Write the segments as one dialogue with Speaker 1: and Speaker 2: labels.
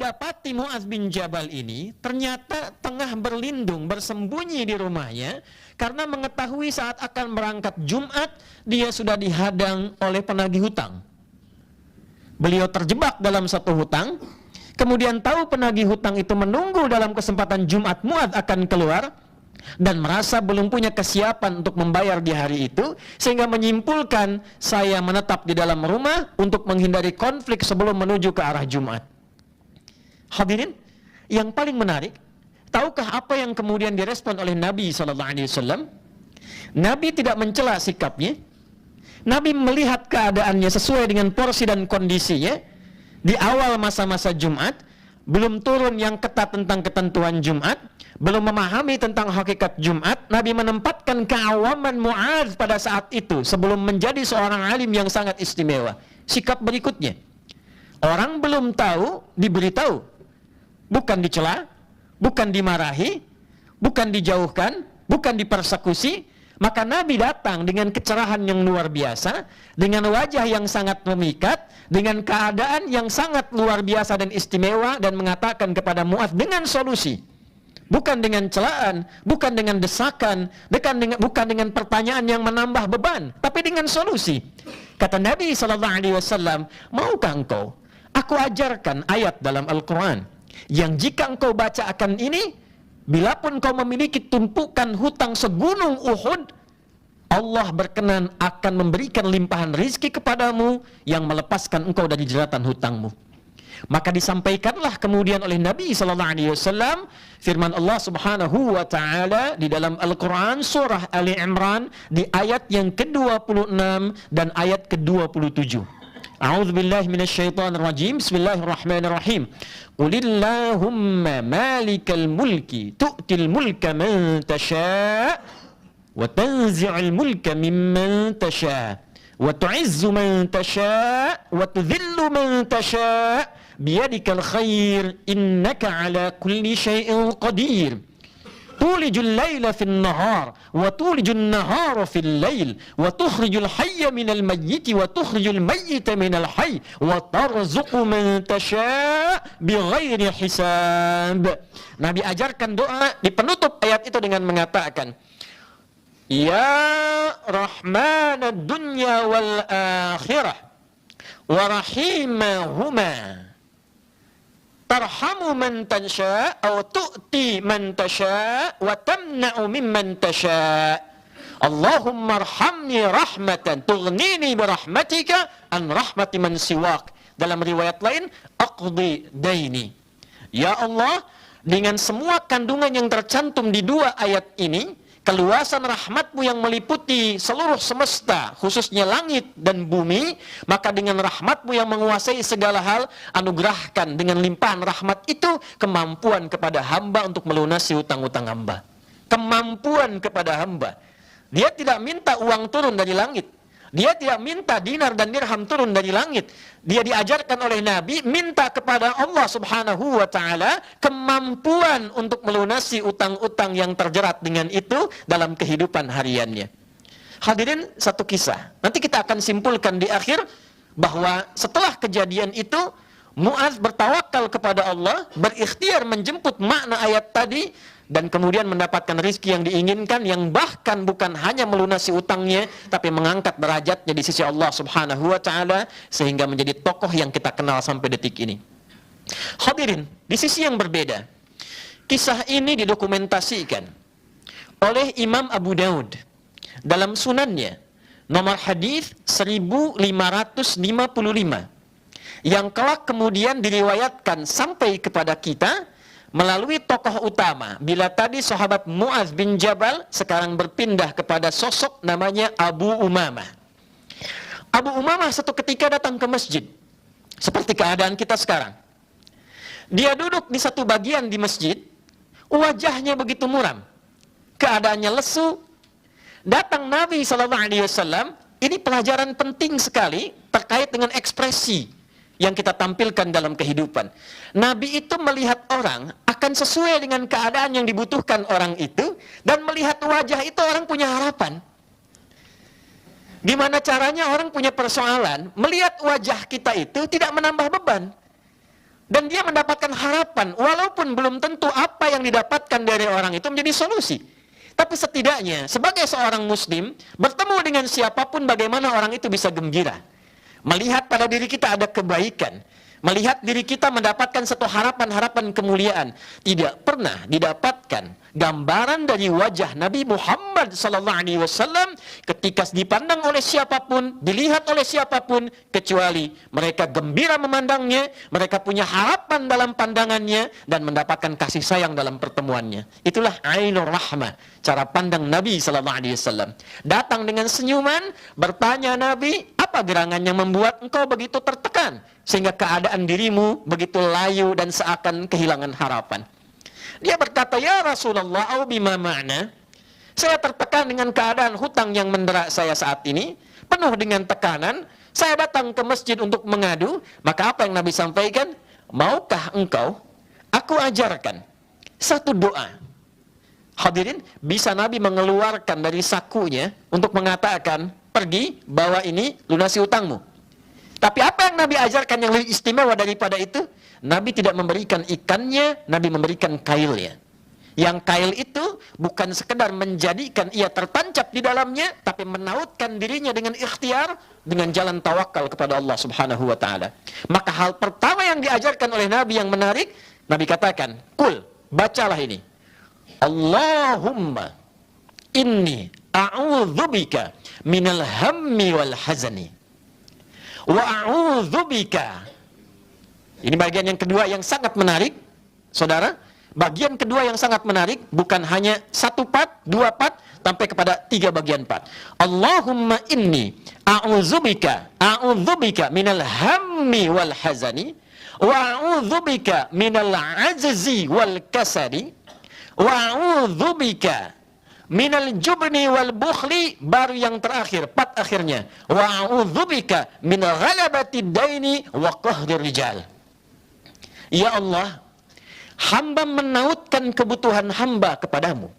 Speaker 1: didapati Mu'adz bin Jabal ini ternyata tengah berlindung, bersembunyi di rumahnya karena mengetahui saat akan berangkat Jumat dia sudah dihadang oleh penagih hutang. Beliau terjebak dalam satu hutang, kemudian tahu penagih hutang itu menunggu dalam kesempatan Jumat Mu'adz akan keluar dan merasa belum punya kesiapan untuk membayar di hari itu, sehingga menyimpulkan saya menetap di dalam rumah untuk menghindari konflik sebelum menuju ke arah Jumat. Hadirin, yang paling menarik, tahukah apa yang kemudian direspon oleh Nabi SAW? Nabi tidak mencela sikapnya. Nabi melihat keadaannya sesuai dengan porsi dan kondisinya. Di awal masa-masa Jumat, belum turun yang ketat tentang ketentuan Jumat, belum memahami tentang hakikat Jumat. Nabi menempatkan keawaman Mu'adz pada saat itu sebelum menjadi seorang alim yang sangat istimewa. Sikap berikutnya, orang belum tahu diberitahu, bukan dicela, bukan dimarahi, bukan dijauhkan, bukan dipersekusi. Maka Nabi datang dengan kecerahan yang luar biasa, dengan wajah yang sangat memikat, dengan keadaan yang sangat luar biasa dan istimewa, dan mengatakan kepada Mu'adz dengan solusi, bukan dengan celaan, bukan dengan desakan, bukan dengan pertanyaan yang menambah beban, tapi dengan solusi. Kata Nabi SAW, maukah engkau aku ajarkan ayat dalam Al-Quran yang jika engkau baca akan ini, bila pun kau memiliki tumpukan hutang segunung Uhud, Allah berkenan akan memberikan limpahan rizki kepadamu yang melepaskan engkau dari jeratan hutangmu. Maka disampaikanlah kemudian oleh Nabi SAW firman Allah Subhanahu wa ta'ala di dalam Al-Quran surah Ali Imran di ayat yang ke-26 dan ayat ke-27. A'udzubillahi minasyaitonir rajim. Bismillahirrahmanirrahim. Qulillahumma malikal mulki tu'til mulka man tasha' wa tanzi'ul mulka mimman tasha' wa tu'izzu man tasha' wa tudhillu man tasha' biyadikal khair innaka ala kulli syai'in qadir. Tulijul laila fil nahar wa tulijul nahara fil lail wa tukhrijul hayya minal mayyiti wa tukhrijul mayyita minal hayy wa tarzuqu man tasha' bighairi hisab. Nabi ajarkan doa di penutup ayat itu dengan mengatakan, Ya Rahmanad dunya wal akhirah wa rahimahuma tarhamu man tasha' aw tu'ti man tasha' wa tamna'u mimman tasha'. Allahumma arhamni rahmatan tughnini birahmatika an rahmati man siwak. Dalam riwayat lain, aqdi daini. Ya Allah, dengan semua kandungan yang tercantum di dua ayat ini, keluasan rahmatmu yang meliputi seluruh semesta, khususnya langit dan bumi, maka dengan rahmatmu yang menguasai segala hal, anugerahkan dengan limpahan rahmat itu kemampuan kepada hamba untuk melunasi hutang-hutang hamba. Kemampuan kepada hamba. Dia tidak minta uang turun dari langit. Dia tidak minta dinar dan dirham turun dari langit. Dia diajarkan oleh Nabi minta kepada Allah Subhanahu wa ta'ala kemampuan untuk melunasi utang-utang yang terjerat dengan itu dalam kehidupan hariannya. Hadirin, satu kisah. Nanti kita akan simpulkan di akhir bahwa setelah kejadian itu Mu'adz bertawakal kepada Allah, berikhtiar menjemput makna ayat tadi, dan kemudian mendapatkan rizki yang diinginkan, yang bahkan bukan hanya melunasi utangnya, tapi mengangkat derajatnya di sisi Allah Subhanahu wa ta'ala, sehingga menjadi tokoh yang kita kenal sampai detik ini. Hadirin, di sisi yang berbeda, kisah ini didokumentasikan oleh Imam Abu Daud dalam sunannya, nomor hadis 1555, yang kelak kemudian diriwayatkan sampai kepada kita melalui tokoh utama. Bila tadi sahabat Mu'adz bin Jabal, sekarang berpindah kepada sosok namanya Abu Umamah. Abu Umamah satu ketika datang ke masjid, seperti keadaan kita sekarang. Dia duduk di satu bagian di masjid, wajahnya begitu muram, keadaannya lesu. Datang Nabi SAW, ini pelajaran penting sekali terkait dengan ekspresi yang kita tampilkan dalam kehidupan. Nabi itu melihat orang akan sesuai dengan keadaan yang dibutuhkan orang itu, dan melihat wajah itu orang punya harapan. Gimana caranya orang punya persoalan, melihat wajah kita itu tidak menambah beban. Dan dia mendapatkan harapan, walaupun belum tentu apa yang didapatkan dari orang itu menjadi solusi. Tapi setidaknya, sebagai seorang muslim, bertemu dengan siapapun bagaimana orang itu bisa gembira. Melihat pada diri kita ada kebaikan. Melihat diri kita mendapatkan satu harapan-harapan kemuliaan. Tidak pernah didapatkan gambaran dari wajah Nabi Muhammad SAW ketika dipandang oleh siapapun, dilihat oleh siapapun, kecuali mereka gembira memandangnya, mereka punya harapan dalam pandangannya, dan mendapatkan kasih sayang dalam pertemuannya. Itulah ainur rahmah, cara pandang Nabi SAW. Datang dengan senyuman, bertanya Nabi, apa gerangan yang membuat engkau begitu tertekan sehingga keadaan dirimu begitu layu dan seakan kehilangan harapan? Dia berkata, ya Rasulullah, au bima ma'na, saya tertekan dengan keadaan hutang yang mendera saya saat ini, penuh dengan tekanan. Saya datang ke masjid untuk mengadu. Maka apa yang Nabi sampaikan? Maukah engkau aku ajarkan satu doa? Hadirin, bisa Nabi mengeluarkan dari sakunya untuk mengatakan, pergi, bawa ini, lunasi hutangmu. Tapi apa yang Nabi ajarkan yang lebih istimewa daripada itu? Nabi tidak memberikan ikannya, Nabi memberikan kailnya. Yang kail itu bukan sekedar menjadikan ia tertancap di dalamnya, tapi menautkan dirinya dengan ikhtiar, dengan jalan tawakal kepada Allah Subhanahu wa ta'ala. Maka hal pertama yang diajarkan oleh Nabi yang menarik, Nabi katakan, kul, bacalah ini. Allahumma inni a'udzubika minal hammi wal hazani wa a'udzubika. Ini bagian yang kedua yang sangat menarik, saudara. Bagian kedua yang sangat menarik, bukan hanya satu part, dua part, sampai kepada tiga bagian part. Allahumma inni a'udzubika minal hammi wal hazani wa a'udzubika minal ajzi wal kasali wa a'udzubika minal jubni wal bukhli. Baru yang terakhir, part akhirnya, wa a'udzubika min ghalabati daini wa qahdir rijal. Ya Allah, hamba menautkan kebutuhan hamba kepadamu,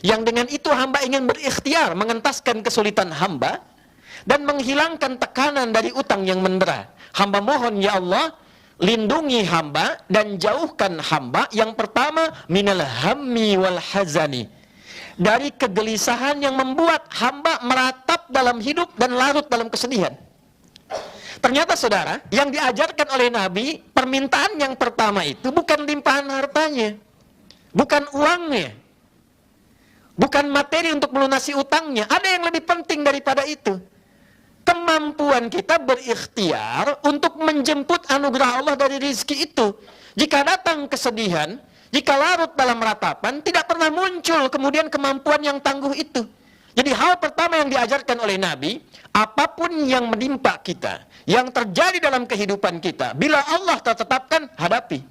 Speaker 1: yang dengan itu hamba ingin berikhtiar mengentaskan kesulitan hamba dan menghilangkan tekanan dari utang yang mendera. Hamba mohon ya Allah, lindungi hamba dan jauhkan hamba, yang pertama, minal hammi wal hazani, dari kegelisahan yang membuat hamba meratap dalam hidup dan larut dalam kesedihan. Ternyata saudara, yang diajarkan oleh Nabi, permintaan yang pertama itu bukan limpahan hartanya, bukan uangnya, bukan materi untuk melunasi utangnya. Ada yang lebih penting daripada itu. Kemampuan kita berikhtiar untuk menjemput anugerah Allah dari rizki itu. Jika datang kesedihan, jika larut dalam ratapan, tidak pernah muncul kemudian kemampuan yang tangguh itu. Jadi hal pertama yang diajarkan oleh Nabi, apapun yang menimpa kita, yang terjadi dalam kehidupan kita, bila Allah telah tetapkan, hadapi.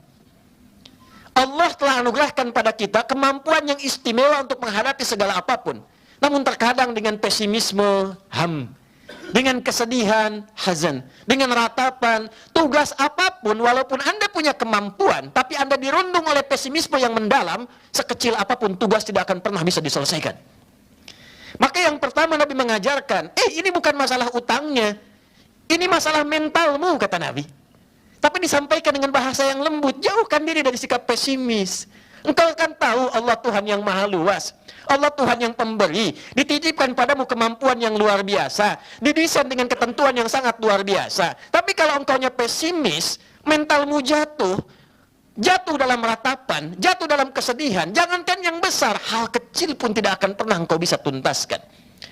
Speaker 1: Allah telah anugerahkan pada kita kemampuan yang istimewa untuk menghadapi segala apapun. Namun terkadang dengan pesimisme, dengan kesedihan, hazan, dengan ratapan, tugas apapun, walaupun Anda punya kemampuan, tapi Anda dirundung oleh pesimisme yang mendalam, sekecil apapun tugas tidak akan pernah bisa diselesaikan. Maka yang pertama Nabi mengajarkan, ini bukan masalah utangnya, ini masalah mentalmu, kata Nabi. Tapi disampaikan dengan bahasa yang lembut, jauhkan diri dari sikap pesimis. Engkau kan tahu Allah Tuhan yang maha luas, Allah Tuhan yang pemberi, dititipkan padamu kemampuan yang luar biasa, didesain dengan ketentuan yang sangat luar biasa. Tapi kalau engkaunya pesimis, mentalmu jatuh dalam ratapan, jatuh dalam kesedihan, jangankan yang besar, hal kecil pun tidak akan pernah engkau bisa tuntaskan.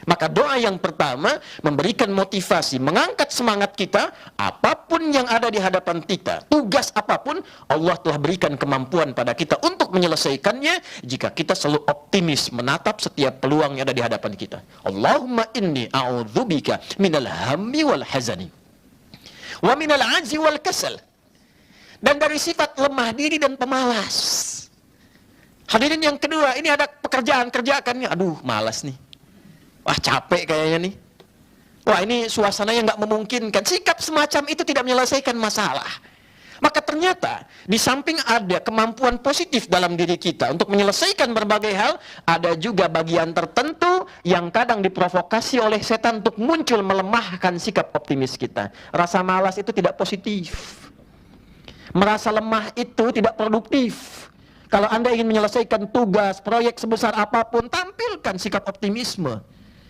Speaker 1: Maka doa yang pertama memberikan motivasi, mengangkat semangat kita, apapun yang ada di hadapan kita, tugas apapun, Allah telah berikan kemampuan pada kita untuk menyelesaikannya jika kita selalu optimis menatap setiap peluang yang ada di hadapan kita. Allahumma inni a'udzubika minal hammi wal hazani wa minal ajzi wal kasal, dan dari sifat lemah diri dan pemalas. Hadirin yang kedua, ini ada pekerjaan, kerjakannya, aduh malas nih, wah capek kayaknya nih, wah ini suasananya nggak memungkinkan. Sikap semacam itu tidak menyelesaikan masalah. Maka ternyata di samping ada kemampuan positif dalam diri kita untuk menyelesaikan berbagai hal, ada juga bagian tertentu yang kadang diprovokasi oleh setan untuk muncul melemahkan sikap optimis kita. Rasa malas itu tidak positif. Merasa lemah itu tidak produktif. Kalau Anda ingin menyelesaikan tugas, proyek sebesar apapun, tampilkan sikap optimisme.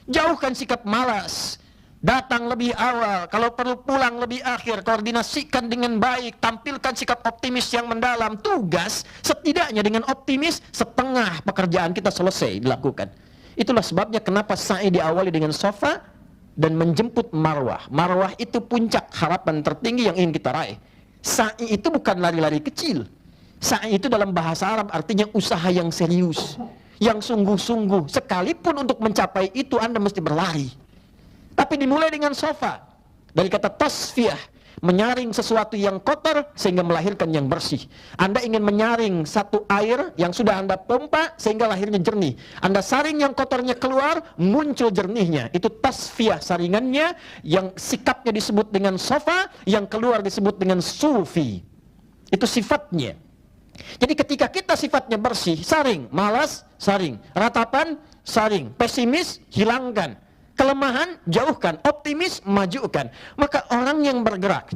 Speaker 1: Jauhkan sikap malas. Datang lebih awal, kalau perlu pulang lebih akhir, koordinasikan dengan baik, tampilkan sikap optimis yang mendalam. Tugas, setidaknya dengan optimis, setengah pekerjaan kita selesai dilakukan. Itulah sebabnya kenapa sa'i diawali dengan sofa dan menjemput marwah. Marwah itu puncak harapan tertinggi yang ingin kita raih. Sa'i itu bukan lari-lari kecil. Sa'i itu dalam bahasa Arab artinya usaha yang serius, yang sungguh-sungguh. Sekalipun untuk mencapai itu Anda mesti berlari. Tapi dimulai dengan sofa. Dari kata tasfiyah, menyaring sesuatu yang kotor sehingga melahirkan yang bersih. Anda ingin menyaring satu air yang sudah Anda pompa sehingga lahirnya jernih. Anda saring yang kotornya keluar, muncul jernihnya. Itu tasfiyah saringannya, yang sikapnya disebut dengan sofa, yang keluar disebut dengan sufi. Itu sifatnya. Jadi ketika kita sifatnya bersih, saring, malas, saring, ratapan, saring, pesimis, hilangkan. Kelemahan, jauhkan. Optimis, majukan. Maka orang yang bergerak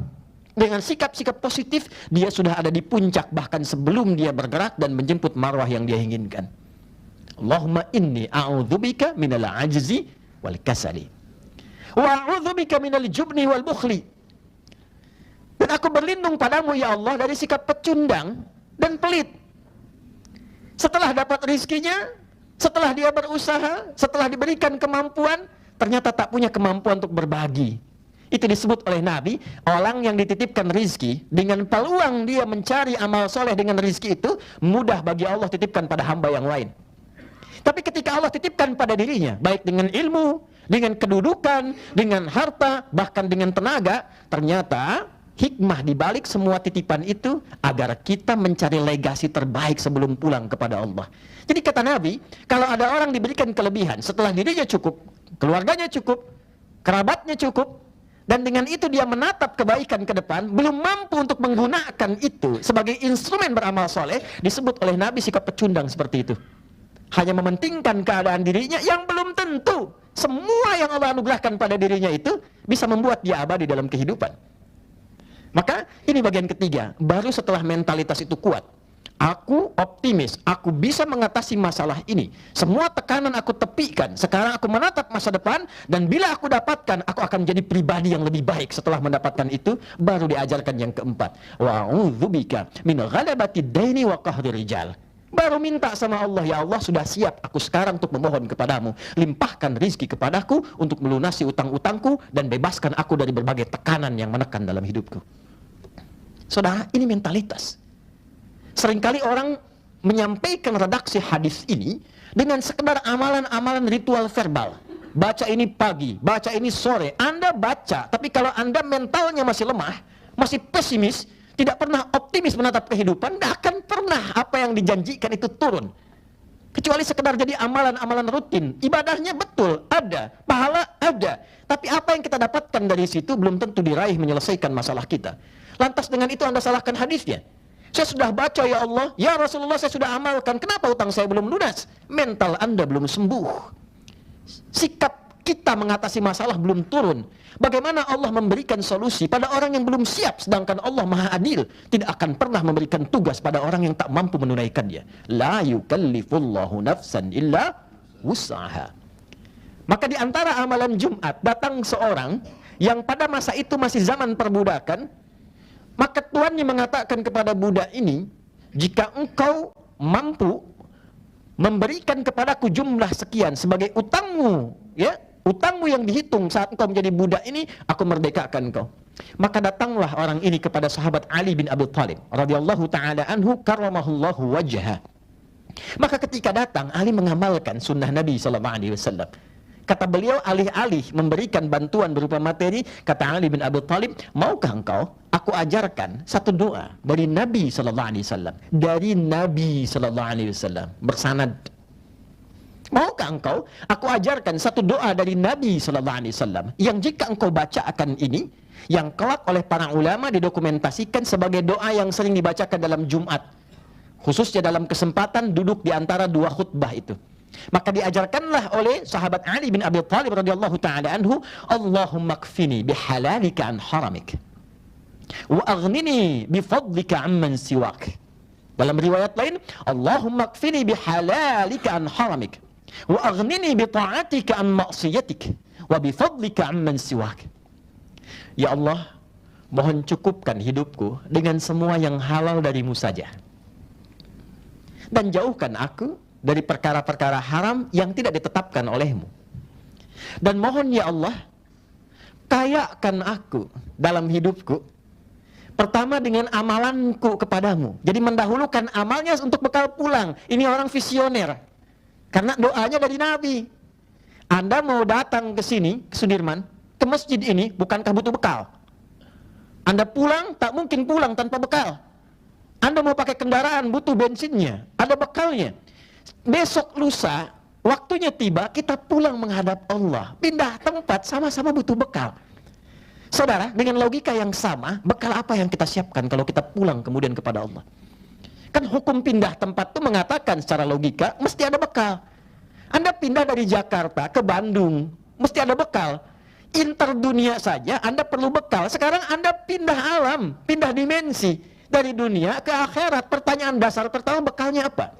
Speaker 1: dengan sikap-sikap positif, dia sudah ada di puncak bahkan sebelum dia bergerak dan menjemput marwah yang dia inginkan. Allahumma inni a'udzubika minal ajzi wal kasali wa a'udzubika minal jubni wal bukhli. Dan aku berlindung padamu ya Allah dari sikap pecundang dan pelit. Setelah dapat rizkinya, setelah dia berusaha, setelah diberikan kemampuan, ternyata tak punya kemampuan untuk berbagi. Itu disebut oleh Nabi, orang yang dititipkan rizki, dengan peluang dia mencari amal soleh dengan rizki itu, mudah bagi Allah titipkan pada hamba yang lain. Tapi ketika Allah titipkan pada dirinya, baik dengan ilmu, dengan kedudukan, dengan harta, bahkan dengan tenaga, ternyata hikmah dibalik semua titipan itu agar kita mencari legasi terbaik sebelum pulang kepada Allah. Jadi kata Nabi, kalau ada orang diberikan kelebihan, setelah dirinya cukup, keluarganya cukup, kerabatnya cukup, dan dengan itu dia menatap kebaikan ke depan, belum mampu untuk menggunakan itu sebagai instrumen beramal soleh, disebut oleh Nabi sikap pecundang seperti itu. Hanya mementingkan keadaan dirinya yang belum tentu semua yang Allah anugerahkan pada dirinya itu bisa membuat dia abadi dalam kehidupan. Maka ini bagian ketiga, baru setelah mentalitas itu kuat. Aku optimis, aku bisa mengatasi masalah ini. Semua tekanan aku tepikan. Sekarang aku menatap masa depan, dan bila aku dapatkan, aku akan jadi pribadi yang lebih baik setelah mendapatkan itu. Baru diajarkan yang keempat, wa'udzubika min ghalabati daini wa qahri rijal. Baru minta sama Allah, ya Allah sudah siap aku sekarang untuk memohon kepadamu, limpahkan rizki kepadaku untuk melunasi utang-utangku dan bebaskan aku dari berbagai tekanan yang menekan dalam hidupku. Saudara, ini mentalitas. Seringkali orang menyampaikan redaksi hadis ini dengan sekedar amalan-amalan ritual verbal. Baca ini pagi, baca ini sore. Anda baca, tapi kalau Anda mentalnya masih lemah, masih pesimis, tidak pernah optimis menatap kehidupan, tidak akan pernah apa yang dijanjikan itu turun. Kecuali sekedar jadi amalan-amalan rutin. Ibadahnya betul, ada. Pahala ada. Tapi apa yang kita dapatkan dari situ belum tentu diraih menyelesaikan masalah kita. Lantas dengan itu Anda salahkan hadisnya. Saya sudah baca ya Allah, ya Rasulullah saya sudah amalkan, kenapa utang saya belum lunas? Mental Anda belum sembuh. Sikap kita mengatasi masalah belum turun. Bagaimana Allah memberikan solusi pada orang yang belum siap, sedangkan Allah Maha Adil tidak akan pernah memberikan tugas pada orang yang tak mampu menunaikannya. La yukallifullahu nafsan illa wus'aha. Maka di antara amalan Jumat, datang seorang yang pada masa itu masih zaman perbudakan. Maka tuannya mengatakan kepada budak ini, jika engkau mampu memberikan kepadaku jumlah sekian sebagai utangmu, ya, utangmu yang dihitung saat engkau menjadi budak ini, aku merdekakan engkau. Maka datanglah orang ini kepada sahabat Ali bin Abi Thalib radhiyallahu taala anhu karramahullahu wajhah. Maka ketika datang, Ali mengamalkan sunnah Nabi sallallahu alaihi wasallam. Kata beliau, alih-alih memberikan bantuan berupa materi, kata Ali bin Abi Thalib, maukah engkau aku ajarkan satu doa dari Nabi sallallahu alaihi wasallam, dari Nabi sallallahu alaihi wasallam, bersanad. Maukah engkau aku ajarkan satu doa dari Nabi sallallahu alaihi wasallam yang jika engkau baca akan ini, yang kelak oleh para ulama didokumentasikan sebagai doa yang sering dibacakan dalam Jumat, khususnya dalam kesempatan duduk di antara dua khutbah itu. Maka diajarkanlah oleh sahabat Ali bin Abi Thalib radhiyallahu taala anhu, Allahumma kfini bihalalika an haramik, Wa aghnini bifadlika amman siwak. Dalam riwayat lain, Allahumma kfini bihalalika an haramik. Wa aghnini bita'atika an maksiyatik. Wa bifadlika amman siwak. Ya Allah, mohon cukupkan hidupku dengan semua yang halal darimu saja. Dan jauhkan aku dari perkara-perkara haram yang tidak ditetapkan olehmu. Dan mohon ya Allah, kayakan aku dalam hidupku. Pertama dengan amalanku kepadamu. Jadi mendahulukan amalnya untuk bekal pulang. Ini orang visioner. Karena doanya dari Nabi. Anda mau datang ke sini, ke Sudirman, ke masjid ini, bukankah butuh bekal? Anda pulang, tak mungkin pulang tanpa bekal. Anda mau pakai kendaraan, butuh bensinnya, ada bekalnya. Besok lusa, waktunya tiba, kita pulang menghadap Allah. Pindah tempat, sama-sama butuh bekal. Saudara, dengan logika yang sama, bekal apa yang kita siapkan kalau kita pulang kemudian kepada Allah? Kan hukum pindah tempat itu mengatakan secara logika, mesti ada bekal. Anda pindah dari Jakarta ke Bandung, mesti ada bekal. Interdunia saja Anda perlu bekal. Sekarang Anda pindah alam, pindah dimensi. Dari dunia ke akhirat. Pertanyaan dasar pertama, bekalnya apa?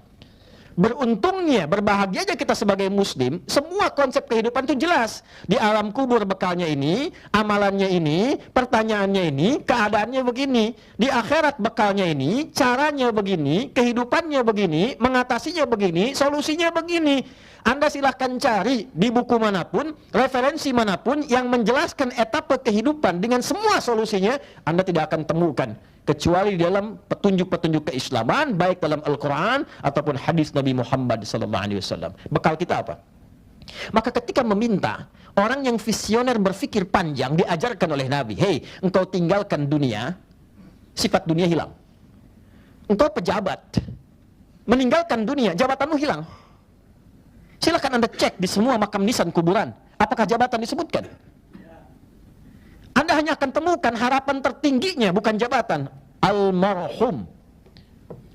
Speaker 1: Beruntungnya, berbahagianya kita sebagai muslim, semua konsep kehidupan itu jelas. Di alam kubur bekalnya ini, amalannya ini, pertanyaannya ini, keadaannya begini. Di akhirat bekalnya ini, caranya begini, kehidupannya begini, mengatasinya begini, solusinya begini. Anda silahkan cari di buku manapun, referensi manapun yang menjelaskan etapa kehidupan dengan semua solusinya, Anda tidak akan temukan. Kecuali di dalam petunjuk-petunjuk keislaman, baik dalam Al-Quran ataupun hadis Nabi Muhammad SAW. Bekal kita apa? Maka ketika meminta, orang yang visioner berpikir panjang diajarkan oleh Nabi, hei, engkau tinggalkan dunia, sifat dunia hilang. Engkau pejabat, meninggalkan dunia, jabatanmu hilang. Silakan Anda cek di semua makam nisan kuburan, apakah jabatan disebutkan? Anda hanya akan temukan harapan tertingginya bukan jabatan. Almarhum.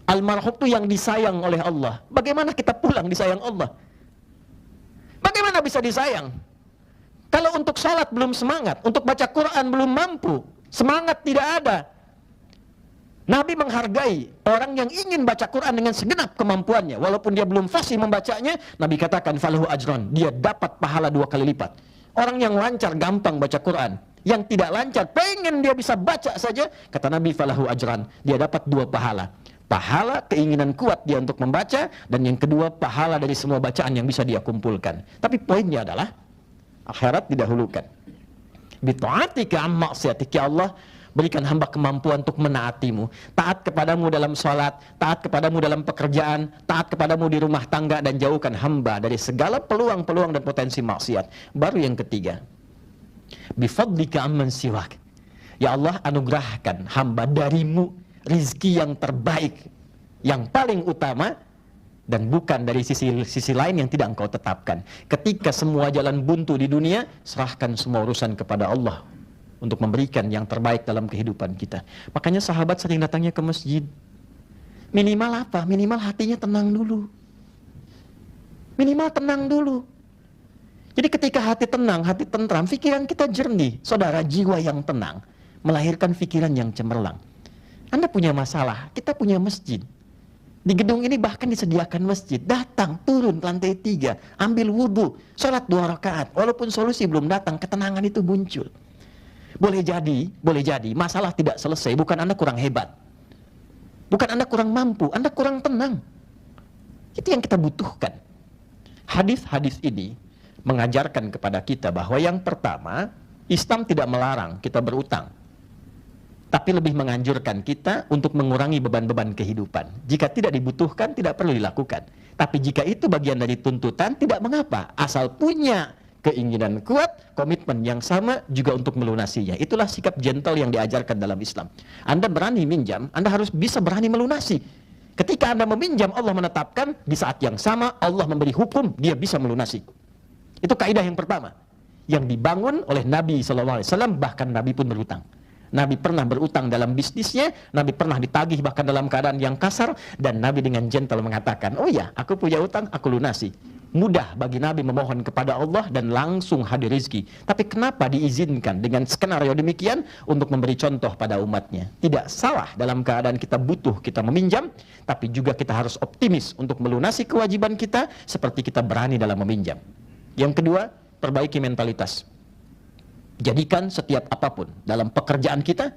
Speaker 1: Almarhum itu yang disayang oleh Allah. Bagaimana kita pulang disayang Allah? Bagaimana bisa disayang? Kalau untuk salat belum semangat, untuk baca Quran belum mampu, semangat tidak ada. Nabi menghargai orang yang ingin baca Quran dengan segenap kemampuannya. Walaupun dia belum fasih membacanya, Nabi katakan falahu ajran, dia dapat pahala 2 kali lipat. Orang yang lancar gampang baca Quran, yang tidak lancar pengen dia bisa baca saja, kata Nabi falahu ajran, dia dapat 2 pahala. Pahala keinginan kuat dia untuk membaca, dan yang kedua pahala dari semua bacaan yang bisa dia kumpulkan. Tapi poinnya adalah akhirat didahulukan. Bi ta'atika am maksiatika, ya Allah, berikan hamba kemampuan untuk menaatimu, taat kepadamu dalam salat, taat kepadamu dalam pekerjaan, taat kepadamu di rumah tangga, dan jauhkan hamba dari segala peluang-peluang dan potensi maksiat. Baru yang ketiga, bifadlika amman siwak, ya Allah, anugerahkan hamba darimu rizki yang terbaik, yang paling utama, dan bukan dari sisi lain yang tidak engkau tetapkan. Ketika semua jalan buntu di dunia, serahkan semua urusan kepada Allah untuk memberikan yang terbaik dalam kehidupan kita. Makanya sahabat sering datangnya ke masjid. Minimal apa? Minimal hatinya tenang dulu. Minimal tenang dulu. Jadi ketika hati tenang, hati tentram, pikiran kita jernih. Saudara, jiwa yang tenang melahirkan pikiran yang cemerlang. Anda punya masalah, kita punya masjid. Di gedung ini bahkan disediakan masjid. Datang, turun lantai 3, ambil wudhu, sholat 2 rakaat. Walaupun solusi belum datang, ketenangan itu muncul. Boleh jadi masalah tidak selesai, bukan Anda kurang hebat, bukan Anda kurang mampu, Anda kurang tenang. Itu yang kita butuhkan. Hadis-hadis ini mengajarkan kepada kita bahwa yang pertama, Islam tidak melarang kita berutang, tapi lebih menganjurkan kita untuk mengurangi beban-beban kehidupan. Jika tidak dibutuhkan, tidak perlu dilakukan. Tapi jika itu bagian dari tuntutan, tidak mengapa, asal punya keinginan kuat, komitmen yang sama juga untuk melunasinya. Itulah sikap gentle yang diajarkan dalam Islam. Anda berani minjam, Anda harus bisa berani melunasi. Ketika Anda meminjam, Allah menetapkan di saat yang sama Allah memberi hukum, dia bisa melunasi. Itu kaidah yang pertama yang dibangun oleh Nabi SAW. Bahkan Nabi pun berutang. Nabi pernah berutang dalam bisnisnya, Nabi pernah ditagih bahkan dalam keadaan yang kasar, dan Nabi dengan gentle mengatakan, oh ya, aku punya utang, aku lunasi. mudah bagi Nabi memohon kepada Allah dan langsung hadir rezeki. Tapi kenapa diizinkan dengan skenario demikian untuk memberi contoh pada umatnya? Tidak salah dalam keadaan kita butuh, kita meminjam, tapi juga kita harus optimis untuk melunasi kewajiban kita seperti kita berani dalam meminjam. Yang kedua, perbaiki mentalitas. Jadikan setiap apapun dalam pekerjaan kita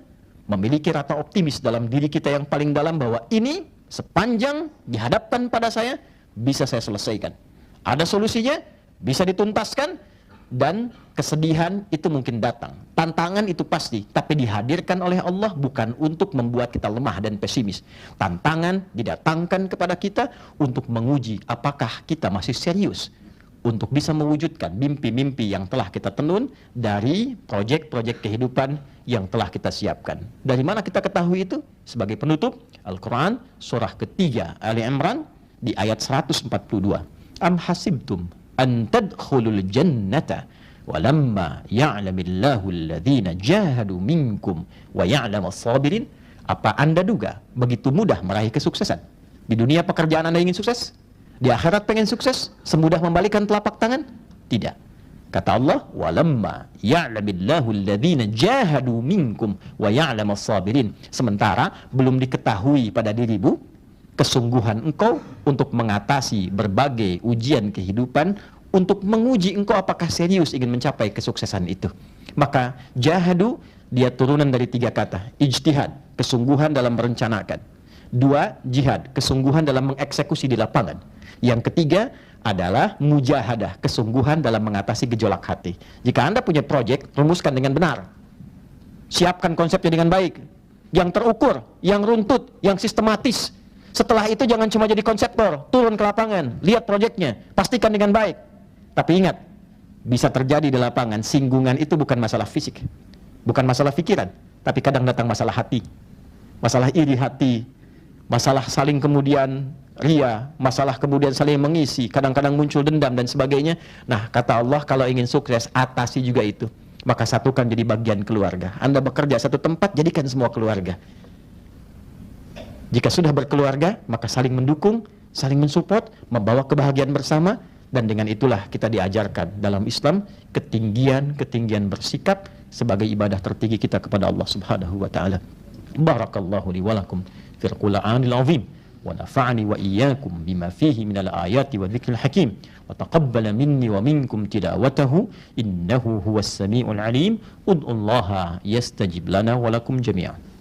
Speaker 1: memiliki rasa optimis dalam diri kita yang paling dalam bahwa ini sepanjang dihadapkan pada saya bisa saya selesaikan. Ada solusinya, bisa dituntaskan, dan kesedihan itu mungkin datang. Tantangan itu pasti, tapi dihadirkan oleh Allah bukan untuk membuat kita lemah dan pesimis. Tantangan didatangkan kepada kita untuk menguji apakah kita masih serius untuk bisa mewujudkan mimpi-mimpi yang telah kita tenun dari proyek-proyek kehidupan yang telah kita siapkan. Dari mana kita ketahui itu? Sebagai penutup, Al-Quran surah ketiga Ali Imran di ayat 142. Am hasibtum an tadkhulul jannata walamma ya'lamillahu alladhina jahadu minkum wa ya'lamas sabirin. Apa Anda duga begitu mudah meraih kesuksesan? Di dunia pekerjaan Anda ingin sukses? Di akhirat pengen sukses? Semudah membalikkan telapak tangan? Tidak. Kata Allah, walamma ya'lamillahu alladhina jahadu minkum wa ya'lamas sabirin. Sementara belum diketahui pada dirimu kesungguhan engkau untuk mengatasi berbagai ujian kehidupan, untuk menguji engkau apakah serius ingin mencapai kesuksesan itu. Maka jahadu dia turunan dari 3 kata. Ijtihad, kesungguhan dalam merencanakan. 2, jihad, kesungguhan dalam mengeksekusi di lapangan. Yang ketiga adalah mujahadah, kesungguhan dalam mengatasi gejolak hati. Jika Anda punya proyek, rumuskan dengan benar. Siapkan konsepnya dengan baik, yang terukur, yang runtut, yang sistematis. Setelah itu jangan cuma jadi konseptor, turun ke lapangan, lihat proyeknya, pastikan dengan baik. Tapi ingat, bisa terjadi di lapangan, singgungan itu bukan masalah fisik, bukan masalah pikiran, tapi kadang datang masalah hati, masalah iri hati, masalah saling kemudian ria, masalah kemudian saling mengisi, kadang-kadang muncul dendam dan sebagainya. Nah, kata Allah, kalau ingin sukses, atasi juga itu. Maka satukan jadi bagian keluarga. Anda bekerja satu tempat, jadikan semua keluarga. Jika sudah berkeluarga, maka saling mendukung, saling mensupport, membawa kebahagiaan bersama, dan dengan itulah kita diajarkan dalam Islam ketinggian bersikap sebagai ibadah tertinggi kita kepada Allah Subhanahu wa taala. Barakallahu li wa lakum fil Qur'anil azim wa nafa'ani wa iyyakum bima fihi minal ayati wa dzikril hakim wa taqabbala minni wa minkum tilawatahu innahu huwas samiul alim. Ud'ullaha yastajib lana wa lakum jami'an.